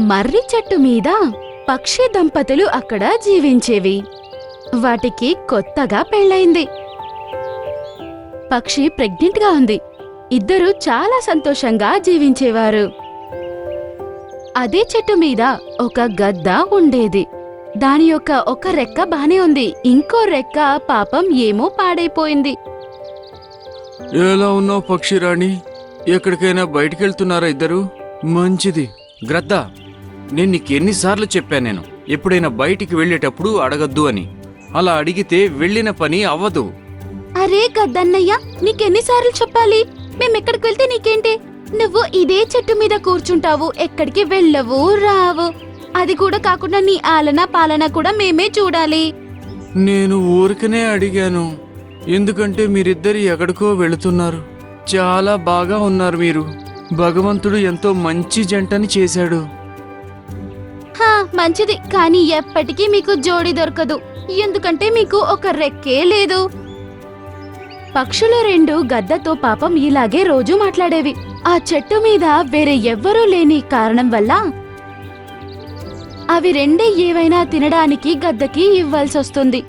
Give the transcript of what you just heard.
మర్రి చెట్టు మీద పక్షి దంపతులు అక్కడ జీవించేవి. వాటికి కొత్తగా పెళ్ళయింది. పక్షి ప్రెగ్నెంట్ గా ఉంది. ఇద్దరూ చాలా సంతోషంగా జీవించేవారు. అదే చెట్టు మీద ఒక గద్ద ఉండేది. దాని యొక్క ఒక రెక్క బానే ఉంది, ఇంకో రెక్క పాపం ఏమో పాడైపోయింది. ఎలా ఉన్నావు పక్షిరాణి? ఎక్కడికైనా బయటికెళ్తున్నారా ఇద్దరు? మంచిది. గ్రద్ద, నేను నీకెన్నిసార్లు చెప్పాను, నేను ఎప్పుడైనా బయటికి వెళ్ళేటప్పుడు అడగద్దు అని. అలా అడిగితే వెళ్ళిన పని అవ్వదు. అరే గద్దన్నయ్య, నీకెన్నిసార్లు చెప్పాలి? మేమెక్కడికి వెళ్తే నీకేంటి? నువ్వు ఇదే చెట్టు మీద కూర్చుంటావు, ఎక్కడికి వెళ్ళవు రావు. అది కూడా కాకుండా నీ ఆలన పాలన కూడా మేమే చూడాలి. నేను ఊరికనే అడిగాను, ఎందుకంటే మీరిద్దరు ఎక్కడికో వెళుతున్నారు. చాలా బాగా ఉన్నారు మీరు. భగవంతుడు ఎంతో మంచి జంటని చేశాడు. హా, మంచిది, కానీ ఎప్పటికీ మీకు జోడి దొరకదు, ఎందుకంటే మీకు ఒక రెక్కే లేదు. పక్షులు రెండు గద్దతో పాపం ఇలాగే రోజు మాట్లాడేవి. ఆ చెట్టు మీద వేరే ఎవ్వరూ లేని కారణం వల్ల అవి రెండే ఏవైనా తినడానికి గద్దకి ఇవ్వాల్సొస్తుంది.